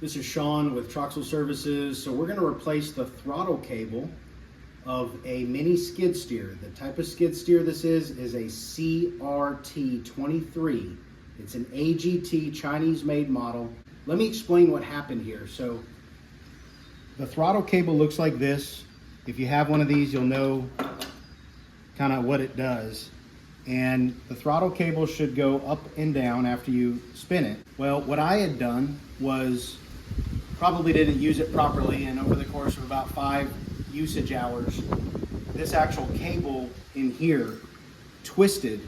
This is Sean with Troxel Services. So we're going to replace the throttle cable of a mini skid steer. The type of skid steer this is a CRT 23. It's an AGT Chinese made model. Let me explain what happened here. So the throttle cable looks like this. If you have one of these, you'll know kind of what it does. And the throttle cable should go up and down after you spin it. Well, what I had done was probably didn't use it properly, and over the course of about 5 usage hours, this actual cable in here twisted.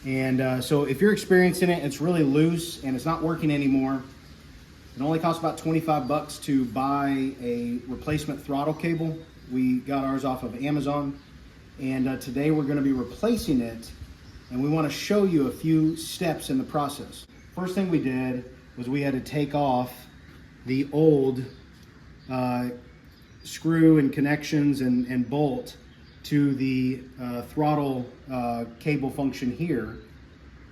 And so if you're experiencing it, it's really loose and it's not working anymore. It only costs about 25 bucks to buy a replacement throttle cable. We got ours off of Amazon, and today we're going to be replacing it, and we want to show you a few steps in the process. First thing we did was we had to take off the old screw and connections and bolt to the throttle cable function here,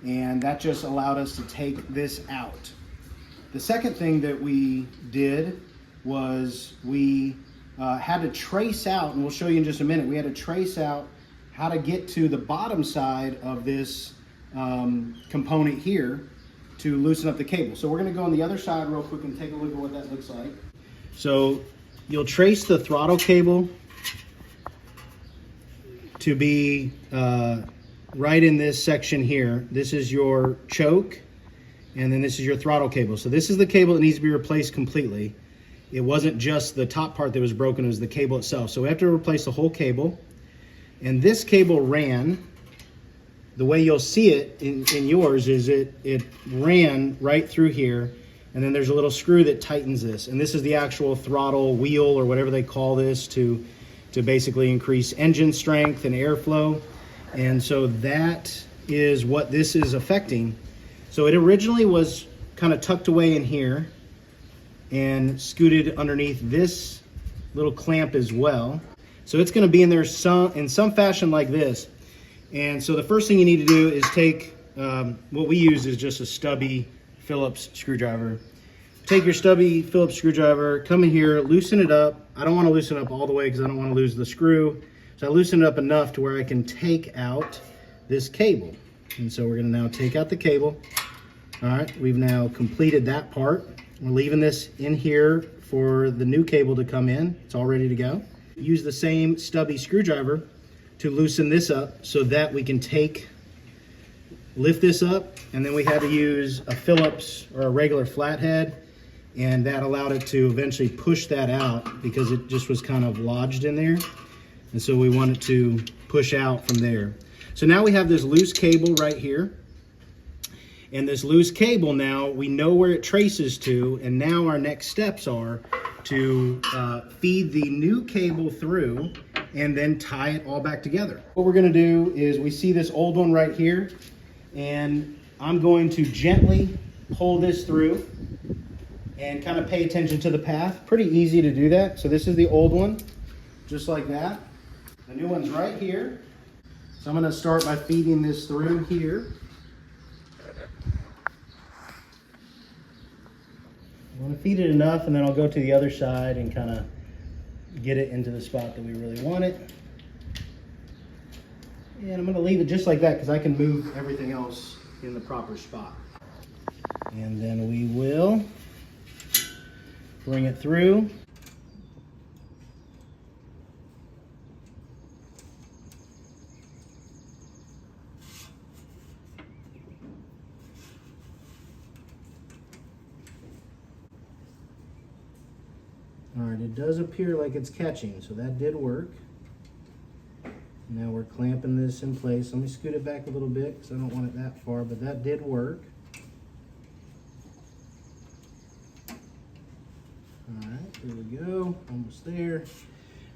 and that just allowed us to take this out. The second thing that we did was we had to trace out, and we'll show you in just a minute, we had to trace out how to get to the bottom side of this component here to loosen up the cable. So we're going to go on the other side real quick and take a look at what that looks like. So you'll trace the throttle cable to be right in this section here. This is your choke, and then this is your throttle cable. So this is the cable that needs to be replaced completely. It wasn't just the top part that was broken, it was the cable itself. So we have to replace the whole cable. And this cable ran, the way you'll see it in yours is it ran right through here, and then there's a little screw that tightens this. And this is the actual throttle wheel, or whatever they call this, to basically increase engine strength and airflow. And so that is what this is affecting. So it originally was kind of tucked away in here and scooted underneath this little clamp as well. So it's going to be in there in some fashion like this. And so the first thing you need to do is take, what we use is just a stubby Phillips screwdriver. Take your stubby Phillips screwdriver, come in here, loosen it up. I don't want to loosen it up all the way because I don't want to lose the screw. So I loosen it up enough to where I can take out this cable. And so we're going to now take out the cable. All right, we've now completed that part. We're leaving this in here for the new cable to come in. It's all ready to go. Use the same stubby screwdriver to loosen this up so that we can lift this up, and then we had to use a Phillips or a regular flathead, and that allowed it to eventually push that out because it just was kind of lodged in there. And so we wanted to push out from there. So now we have this loose cable right here. And this loose cable, now we know where it traces to, and now our next steps are to feed the new cable through and then tie it all back together. What we're going to do is, we see this old one right here, and I'm going to gently pull this through and kind of pay attention to the path. Pretty easy to do that. So this is the old one, just like that. The new one's right here. So I'm going to start by feeding this through here. I'm going to feed it enough, and then I'll go to the other side and kind of get it into the spot that we really want it. And I'm going to leave it just like that because I can move everything else in the proper spot. And then we will bring it through. All right, it does appear like it's catching, so that did work. Now we're clamping this in place. Let me scoot it back a little bit because I don't want it that far, but that did work. All right, there we go, almost there.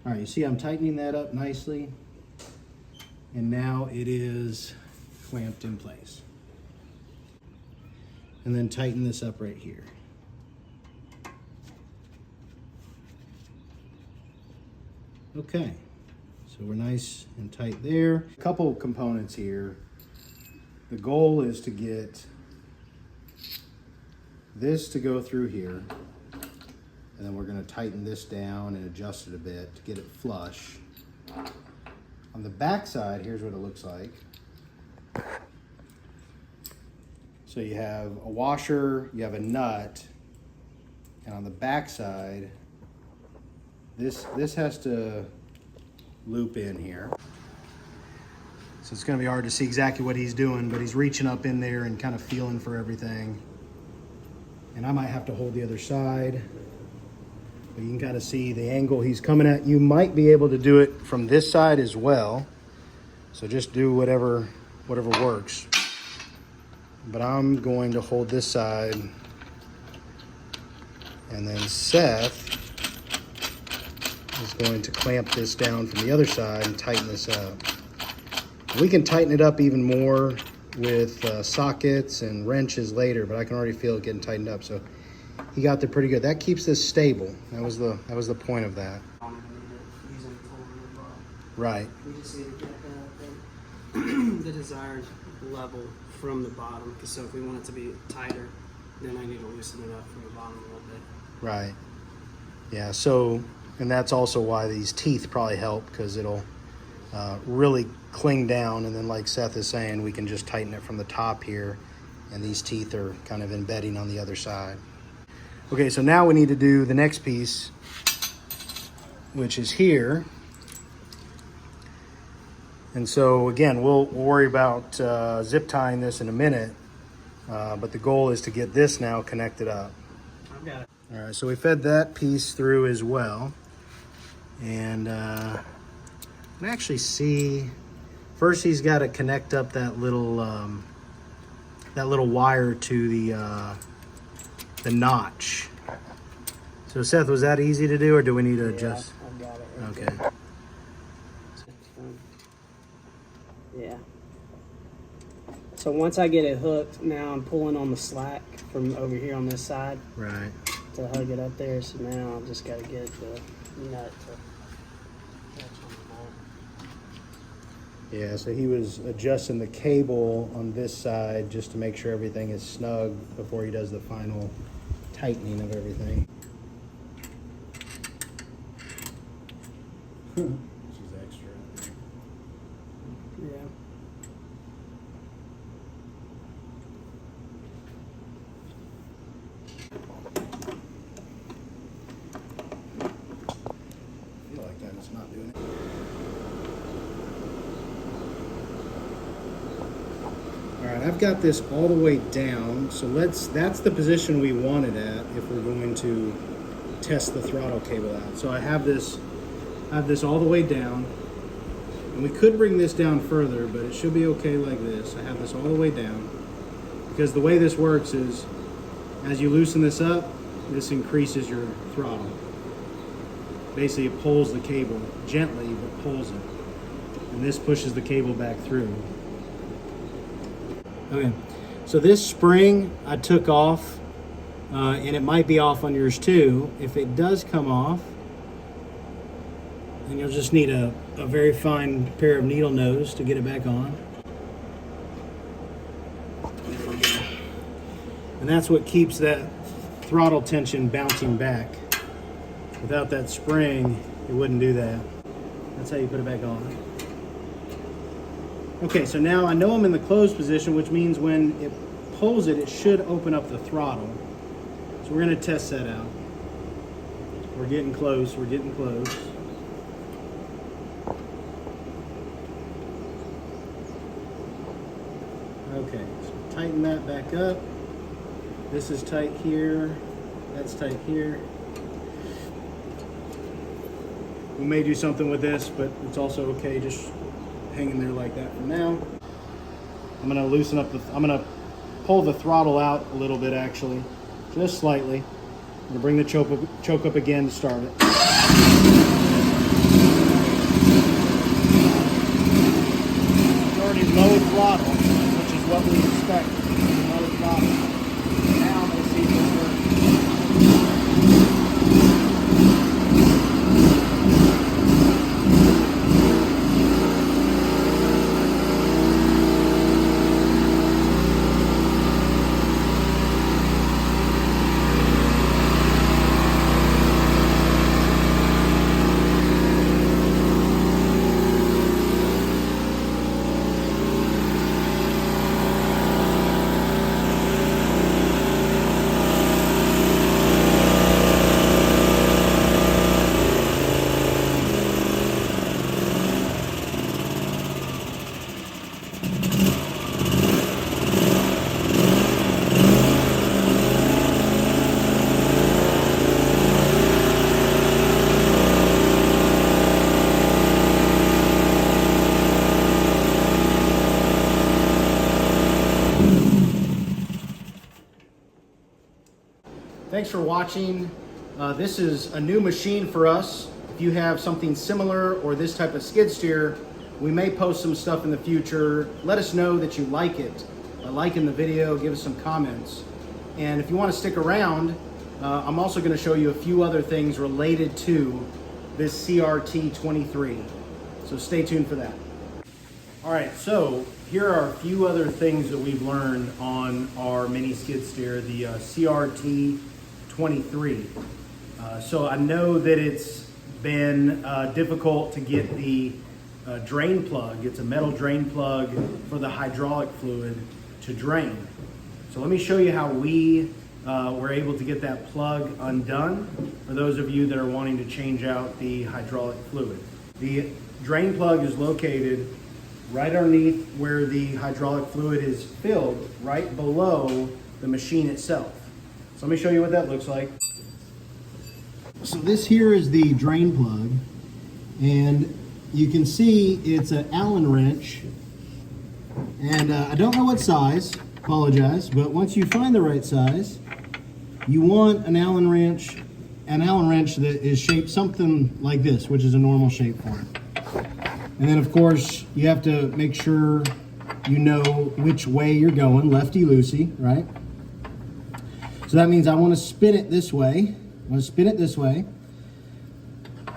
All right, you see I'm tightening that up nicely, and now it is clamped in place. And then tighten this up right here. Okay, so we're nice and tight there. A couple components here. The goal is to get this to go through here, and then we're going to tighten this down and adjust it a bit to get it flush. On the back side, here's what it looks like. So you have a washer, you have a nut, and on the back side, this has to loop in here. So it's going to be hard to see exactly what he's doing, but he's reaching up in there and kind of feeling for everything. And I might have to hold the other side, but you can kind of see the angle he's coming at. You might be able to do it from this side as well. So just do whatever works. But I'm going to hold this side, and then Seth is going to clamp this down from the other side and tighten this up. We can tighten it up even more with sockets and wrenches later, but I can already feel it getting tightened up. So he got there pretty good. That keeps this stable. That was the point of that. Right. We just need to get the desired level from the bottom. So if we want it to be tighter, then I need to loosen it up from the bottom a little bit. Right. Yeah. So, and that's also why these teeth probably help, because it'll really cling down, and then like Seth is saying, we can just tighten it from the top here, and these teeth are kind of embedding on the other side. Okay, so now we need to do the next piece, which is here. And so again, we'll worry about zip tying this in a minute, but the goal is to get this now connected up. I've got it. All right, so we fed that piece through as well, and I can actually see. First, he's got to connect up that little wire to the notch. So Seth, was that easy to do, or do we need to adjust? I've got it. Right Okay. there. Yeah. So once I get it hooked, now I'm pulling on the slack from over here on this side. Right. To hug it up there. So now I've just got to get the nut to catch on the bolt. Yeah, so he was adjusting the cable on this side just to make sure everything is snug before he does the final tightening of everything. This is extra. Yeah. I feel like that is not doing it. All right, I've got this all the way down, so that's the position we want it at if we're going to test the throttle cable out. So I have this all the way down, and we could bring this down further, but it should be okay like this. I have this all the way down, because the way this works is, as you loosen this up, this increases your throttle. Basically, it pulls the cable gently, but pulls it, and this pushes the cable back through. Okay, so this spring I took off, and it might be off on yours too. If it does come off, then you'll just need a very fine pair of needle nose to get it back on. And that's what keeps that throttle tension bouncing back. Without that spring, it wouldn't do that. That's how you put it back on. Okay, so now I know I'm in the closed position, which means when it pulls it, it should open up the throttle. So we're gonna test that out. We're getting close, we're getting close. Okay, so tighten that back up. This is tight here, that's tight here. We may do something with this, but it's also okay just hanging there like that for now. I'm gonna loosen up I'm gonna pull the throttle out a little bit actually, just slightly. I'm gonna bring the choke up again to start it. It's already low throttle, which is what we expect. Low throttle. Now let's see if this works. thanks for watching. This is a new machine for us. If you have something similar or this type of skid steer, we may post some stuff in the future. Let us know that you like it. Liking the video, give us some comments. And if you want to stick around, I'm also going to show you a few other things related to this CRT 23. So stay tuned for that. All right, so here are a few other things that we've learned on our mini skid steer, the CRT 23. So I know that it's been difficult to get the drain plug. It's a metal drain plug for the hydraulic fluid to drain. So let me show you how we were able to get that plug undone for those of you that are wanting to change out the hydraulic fluid. The drain plug is located right underneath where the hydraulic fluid is filled, right below the machine itself. So let me show you what that looks like. So this here is the drain plug, and you can see it's an Allen wrench, and I don't know what size, apologize, but once you find the right size, you want an Allen wrench that is shaped something like this, which is a normal shape for it. And then of course, you have to make sure you know which way you're going, lefty-loosey, right? So that means I want to spin it this way.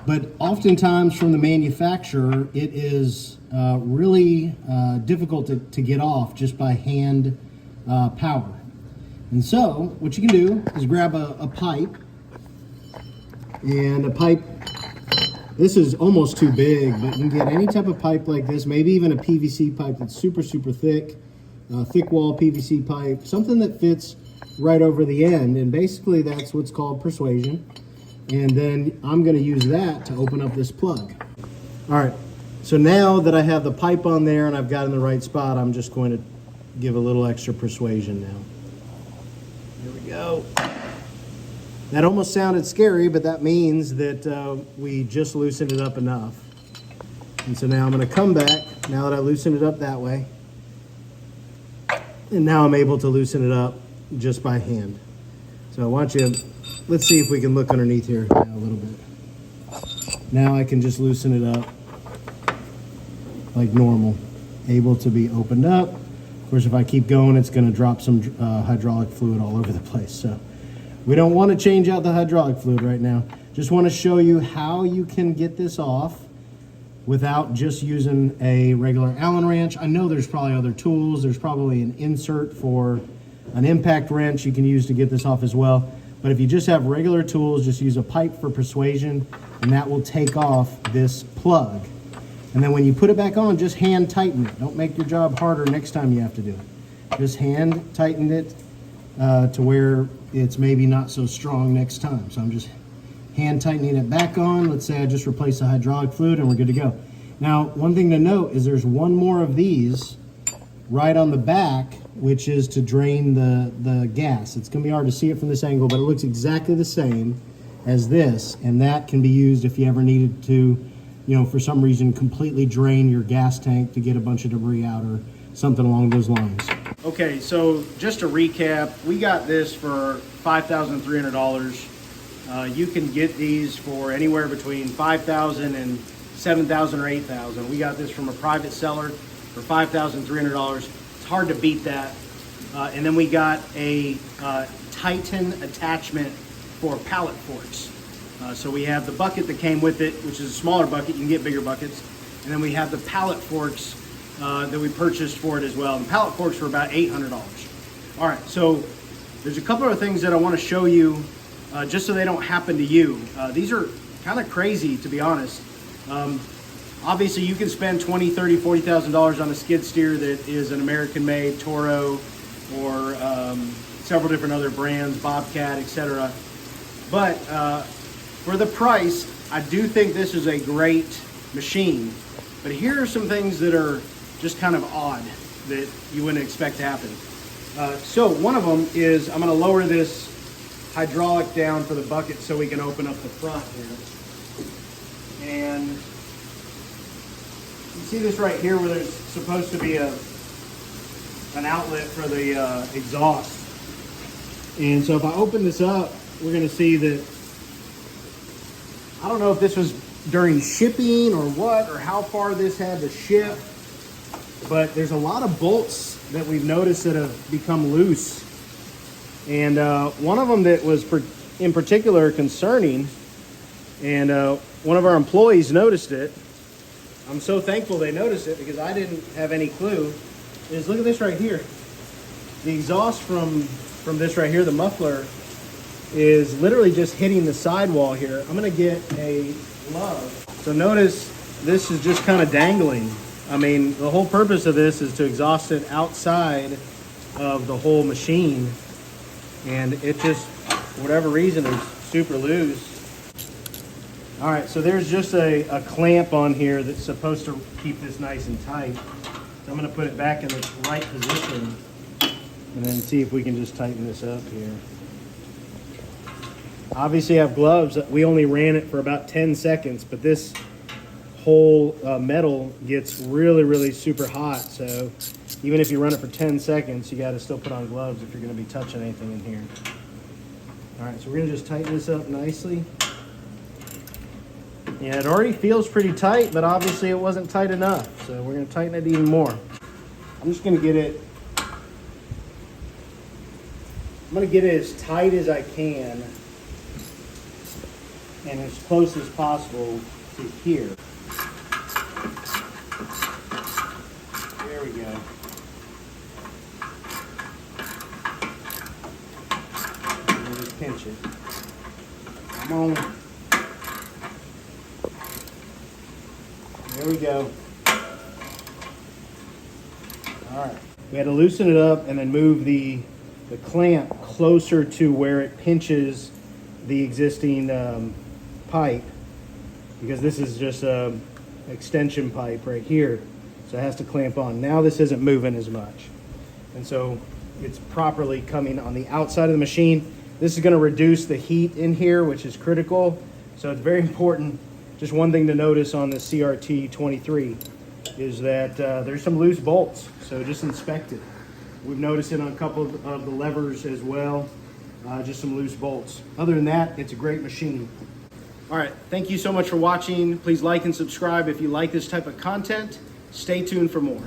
But oftentimes from the manufacturer, it is really difficult to get off just by hand power. And so what you can do is grab a pipe, and a pipe, this is almost too big, but you can get any type of pipe like this, maybe even a PVC pipe that's super, super thick, thick wall PVC pipe, something that fits right over the end. And basically that's what's called persuasion. And then I'm going to use that to open up this plug. All right, so now that I have the pipe on there and I've got it in the right spot, I'm just going to give a little extra persuasion now. Here we go. That almost sounded scary, but that means that we just loosened it up enough. And so now I'm going to come back, now that I loosened it up that way, and now I'm able to loosen it up just by hand. So I want you, let's see if we can look underneath here now a little bit. Now I can just loosen it up like normal, able to be opened up. Of course, if I keep going, it's going to drop some hydraulic fluid all over the place. So we don't want to change out the hydraulic fluid right now. Just want to show you how you can get this off without just using a regular Allen wrench. I know there's probably other tools. There's probably an insert for an impact wrench you can use to get this off as well. But if you just have regular tools, just use a pipe for persuasion, and that will take off this plug. And then when you put it back on, just hand tighten it. Don't make your job harder next time you have to do it. Just hand tighten it to where it's maybe not so strong next time. So I'm just hand tightening it back on. Let's say I just replaced the hydraulic fluid and we're good to go. Now, one thing to note is there's one more of these right on the back, which is to drain the gas. It's gonna be hard to see it from this angle, but it looks exactly the same as this, and that can be used if you ever needed to, for some reason, completely drain your gas tank to get a bunch of debris out or something along those lines. Okay, so just to recap, we got this for $5,300. You can get these for anywhere between $5,000 and $7,000 or $8,000. We got this from a private seller for $5,300. It's hard to beat that. And then we got a Titan attachment for pallet forks. So we have the bucket that came with it, which is a smaller bucket. You can get bigger buckets. And then we have the pallet forks that we purchased for it as well. And pallet forks were about $800. All right, so there's a couple of things that I want to show you just so they don't happen to you. These are kind of crazy, to be honest. Obviously, you can spend $20,000, $30,000, $40,000 on a skid steer that is an American-made Toro or several different other brands, Bobcat, etc. But for the price, I do think this is a great machine. But here are some things that are just kind of odd that you wouldn't expect to happen. So one of them is I'm going to lower this hydraulic down for the bucket so we can open up the front here. And you see this right here where there's supposed to be an outlet for the exhaust. And so if I open this up, we're going to see that, I don't know if this was during shipping or what, or how far this had to ship, but there's a lot of bolts that we've noticed that have become loose. And one of them that was in particular concerning, and one of our employees noticed it. I'm so thankful they noticed it because I didn't have any clue. Is look at this right here. The exhaust from this right here, the muffler, is literally just hitting the sidewall here. I'm gonna get a glove. So notice this is just kind of dangling. I mean, the whole purpose of this is to exhaust it outside of the whole machine. And it just, for whatever reason, is super loose. All right, so there's just a clamp on here that's supposed to keep this nice and tight. So I'm gonna put it back in the right position and then see if we can just tighten this up here. Obviously I have gloves. We only ran it for about 10 seconds, but this whole metal gets really super hot. So even if you run it for 10 seconds, you gotta still put on gloves if you're gonna be touching anything in here. All right, so we're gonna just tighten this up nicely. Yeah, it already feels pretty tight, but obviously it wasn't tight enough. So we're gonna tighten it even more. I'm just gonna get it, as tight as I can and as close as possible to here. There we go. And just pinch it. Come on. There we go. All right. We had to loosen it up and then move the clamp closer to where it pinches the existing pipe, because this is just a extension pipe right here. So it has to clamp on. Now this isn't moving as much. And so it's properly coming on the outside of the machine. This is going to reduce the heat in here, which is critical. So it's very important. Just one thing to notice on the CRT 23 is that there's some loose bolts. So just inspect it. We've noticed it on a couple of the levers as well. Just some loose bolts. Other than that, it's a great machine. All right, thank you so much for watching. Please like and subscribe if you like this type of content. Stay tuned for more.